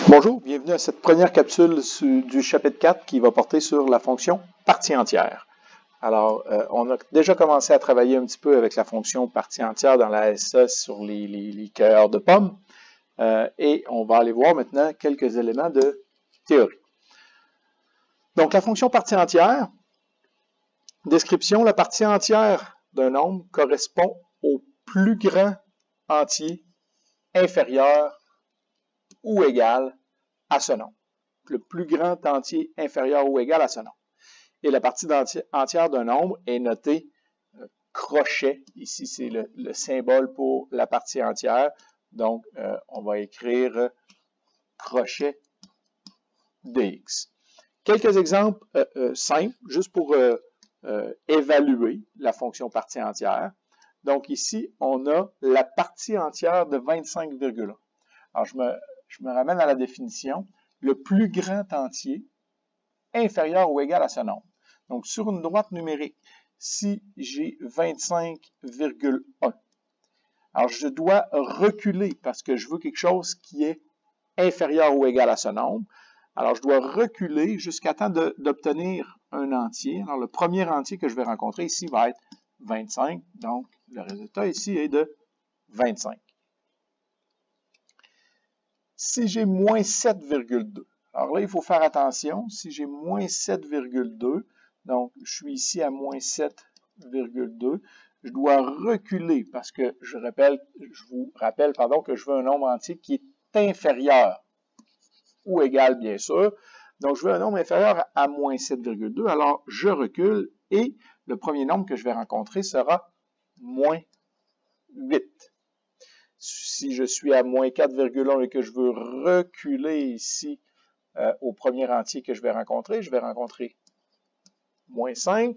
Bonjour, bienvenue à cette première capsule du chapitre 4 qui va porter sur la fonction partie entière. Alors, on a déjà commencé à travailler un petit peu avec la fonction partie entière dans la SE sur les cueilleurs de pommes et on va aller voir maintenant quelques éléments de théorie. Donc, la fonction partie entière, description, la partie entière d'un nombre correspond au plus grand entier inférieur ou égal à ce nombre. Le plus grand entier inférieur ou égal à ce nombre. Et la partie entière d'un nombre est notée crochet. Ici, c'est le symbole pour la partie entière. Donc, on va écrire crochet de x. Quelques exemples simples, juste pour évaluer la fonction partie entière. Donc, ici, on a la partie entière de 25,1. Alors, je me ramène à la définition. Le plus grand entier inférieur ou égal à ce nombre. Donc, sur une droite numérique, si j'ai 25,1, alors je dois reculer parce que je veux quelque chose qui est inférieur ou égal à ce nombre. Alors, je dois reculer jusqu'à temps d'obtenir un entier. Alors, le premier entier que je vais rencontrer ici va être 25. Donc, le résultat ici est de 25. Si j'ai moins 7,2, alors là, il faut faire attention. Si j'ai moins 7,2, donc je suis ici à moins 7,2, je dois reculer parce que je vous rappelle que je veux un nombre entier qui est inférieur ou égal, bien sûr. Donc, je veux un nombre inférieur à moins 7,2. Alors, je recule et le premier nombre que je vais rencontrer sera moins 8. Si je suis à moins 4,1 et que je veux reculer ici au premier entier que je vais rencontrer moins 5.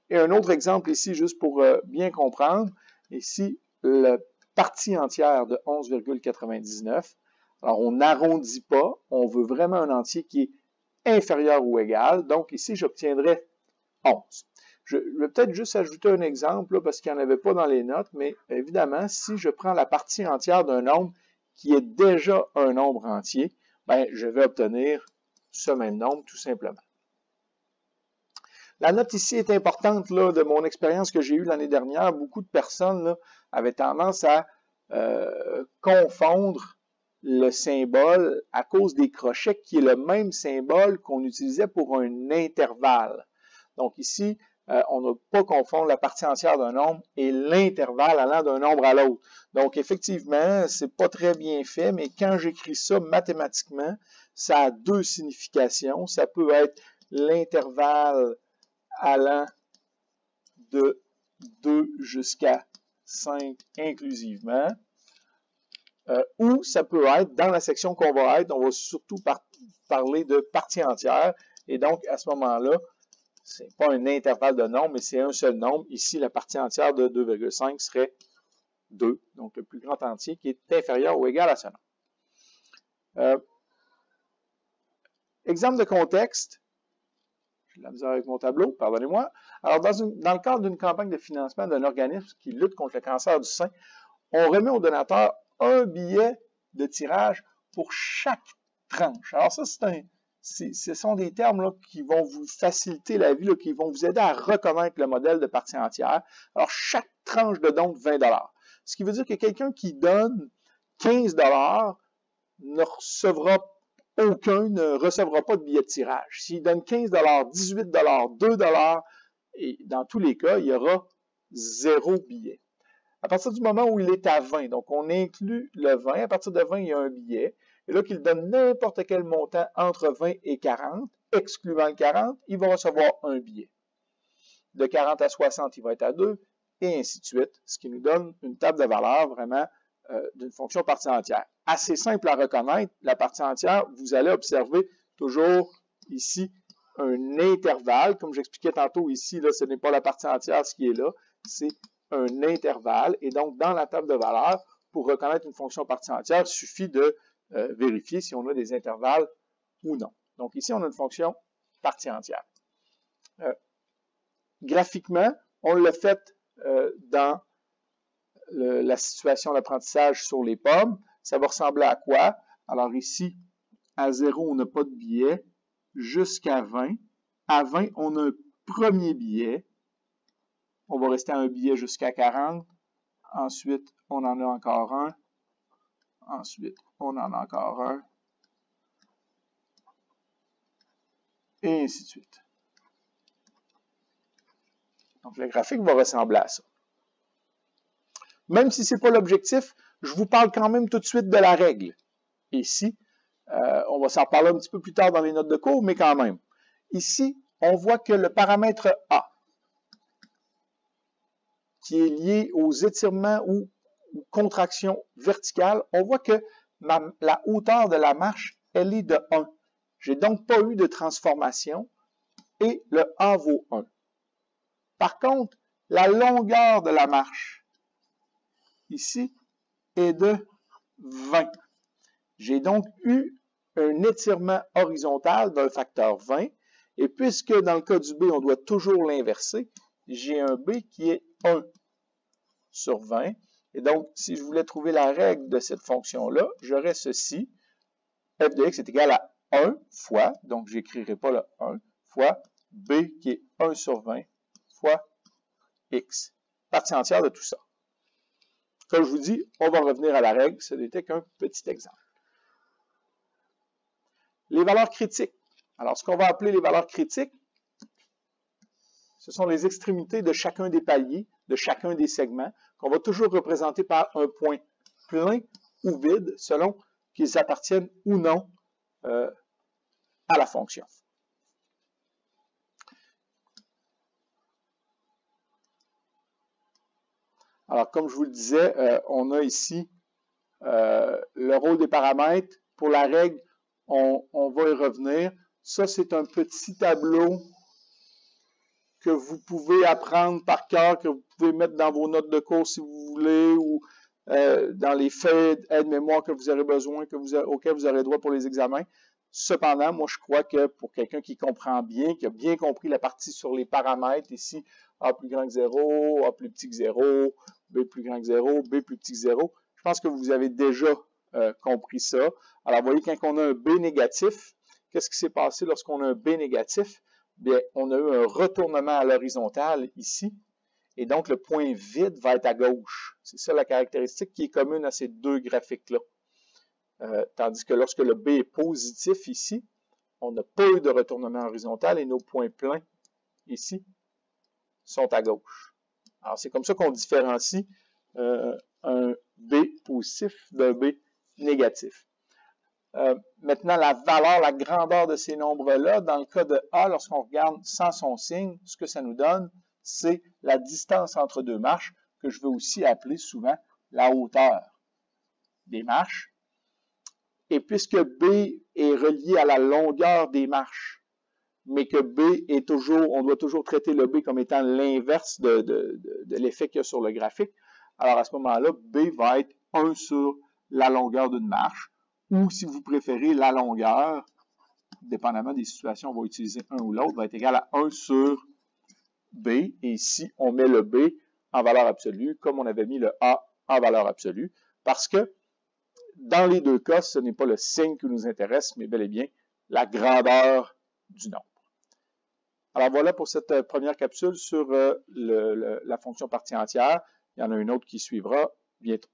Et un autre exemple ici, juste pour bien comprendre, ici, la partie entière de 11,99. Alors, on n'arrondit pas, on veut vraiment un entier qui est inférieur ou égal. Donc, ici, j'obtiendrai 11. Je vais peut-être juste ajouter un exemple, là, parce qu'il n'y en avait pas dans les notes, mais évidemment, si je prends la partie entière d'un nombre qui est déjà un nombre entier, ben, je vais obtenir ce même nombre, tout simplement. La note ici est importante là, de mon expérience que j'ai eue l'année dernière. Beaucoup de personnes là, avaient tendance à confondre le symbole à cause des crochets, qui est le même symbole qu'on utilisait pour un intervalle. Donc ici, on ne peut pas confondre la partie entière d'un nombre et l'intervalle allant d'un nombre à l'autre. Donc effectivement, c'est pas très bien fait, mais quand j'écris ça mathématiquement, ça a deux significations. Ça peut être l'intervalle allant de 2 jusqu'à 5 inclusivement, ou ça peut être, dans la section qu'on va être, on va surtout parler de partie entière, et donc à ce moment-là, ce n'est pas un intervalle de nombre, mais c'est un seul nombre. Ici, la partie entière de 2,5 serait 2, donc le plus grand entier qui est inférieur ou égal à ce nombre. Exemple de contexte. J'ai de la misère avec mon tableau, pardonnez-moi. Alors, dans le cadre d'une campagne de financement d'un organisme qui lutte contre le cancer du sein, on remet au donateur un billet de tirage pour chaque tranche. Alors ça, ce sont des termes là, qui vont vous faciliter la vie, là, qui vont vous aider à reconnaître le modèle de partie entière. Alors, chaque tranche de don de 20 $. Ce qui veut dire que quelqu'un qui donne 15 $ ne recevra pas de billet de tirage. S'il donne 15 $, 18 $, 2 $, et dans tous les cas, il y aura 0 billet. À partir du moment où il est à 20, donc on inclut le 20, à partir de 20, il y a un billet. Et là, qu'il donne n'importe quel montant entre 20 et 40, excluant le 40, il va recevoir un billet. De 40 à 60, il va être à 2, et ainsi de suite, ce qui nous donne une table de valeur vraiment d'une fonction partie entière. Assez simple à reconnaître, la partie entière, vous allez observer toujours ici un intervalle. Comme j'expliquais tantôt ici, là, ce n'est pas la partie entière ce qui est là, c'est un intervalle. Et donc, dans la table de valeur, pour reconnaître une fonction partie entière, il suffit de vérifier si on a des intervalles ou non. Donc ici, on a une fonction partie entière. Graphiquement, on l'a fait dans la situation d'apprentissage sur les pommes. Ça va ressembler à quoi? Alors ici, À 0, on n'a pas de billet. Jusqu'à 20. À 20, on a un premier billet. On va rester à un billet jusqu'à 40. Ensuite, on en a encore un. Ensuite, on en a encore un. Et ainsi de suite. Donc, le graphique va ressembler à ça. Même si ce n'est pas l'objectif, je vous parle quand même tout de suite de la règle. Ici, on va s'en parler un petit peu plus tard dans les notes de cours, mais quand même. Ici, on voit que le paramètre A, qui est lié aux étirements ou contractions verticales, on voit que la hauteur de la marche, elle est de 1. J'ai donc pas eu de transformation et le A vaut 1. Par contre, la longueur de la marche, ici, est de 20. J'ai donc eu un étirement horizontal d'un facteur 20. Et puisque dans le cas du B, on doit toujours l'inverser, j'ai un B qui est 1 sur 20. Et donc, si je voulais trouver la règle de cette fonction-là, j'aurais ceci. F de x est égal à 1 fois, donc je n'écrirai pas le 1, fois B qui est 1 sur 20 fois x. Partie entière de tout ça. Comme je vous dis, on va revenir à la règle, ce n'était qu'un petit exemple. Les valeurs critiques. Alors, ce qu'on va appeler les valeurs critiques, ce sont les extrémités de chacun des paliers, de chacun des segments, qu'on va toujours représenter par un point plein ou vide, selon qu'ils appartiennent ou non à la fonction. Alors, comme je vous le disais, on a ici le rôle des paramètres. Pour la règle, on va y revenir. Ça, c'est un petit tableau que vous pouvez apprendre par cœur, que vous pouvez mettre dans vos notes de cours si vous voulez, ou dans les faits aide-mémoire que vous aurez besoin, auxquels vous aurez droit pour les examens. Cependant, moi, je crois que pour quelqu'un qui comprend bien, qui a bien compris la partie sur les paramètres, ici, A plus grand que 0, A plus petit que 0, B plus grand que 0, B plus petit que 0, je pense que vous avez déjà compris ça. Alors, vous voyez, quand on a un B négatif, qu'est-ce qui s'est passé lorsqu'on a un B négatif? Bien, on a eu un retournement à l'horizontale ici, et donc le point vide va être à gauche. C'est ça la caractéristique qui est commune à ces deux graphiques-là. Tandis que lorsque le B est positif ici, on n'a pas eu de retournement horizontal et nos points pleins ici sont à gauche. Alors, c'est comme ça qu'on différencie un B positif d'un B négatif. Maintenant, la valeur, la grandeur de ces nombres-là, dans le cas de A, lorsqu'on regarde sans son signe, ce que ça nous donne, c'est la distance entre deux marches, que je vais aussi appeler souvent la hauteur des marches. Et puisque B est relié à la longueur des marches, mais que B est toujours, on doit toujours traiter le B comme étant l'inverse de l'effet qu'il y a sur le graphique, alors à ce moment-là, B va être 1 sur la longueur d'une marche, ou si vous préférez, la longueur, dépendamment des situations, on va utiliser un ou l'autre, va être égal à 1 sur B, et ici, on met le B en valeur absolue, comme on avait mis le A en valeur absolue, parce que dans les deux cas, ce n'est pas le signe qui nous intéresse, mais bel et bien la grandeur du nombre. Alors voilà pour cette première capsule sur la fonction partie entière. Il y en a une autre qui suivra bientôt.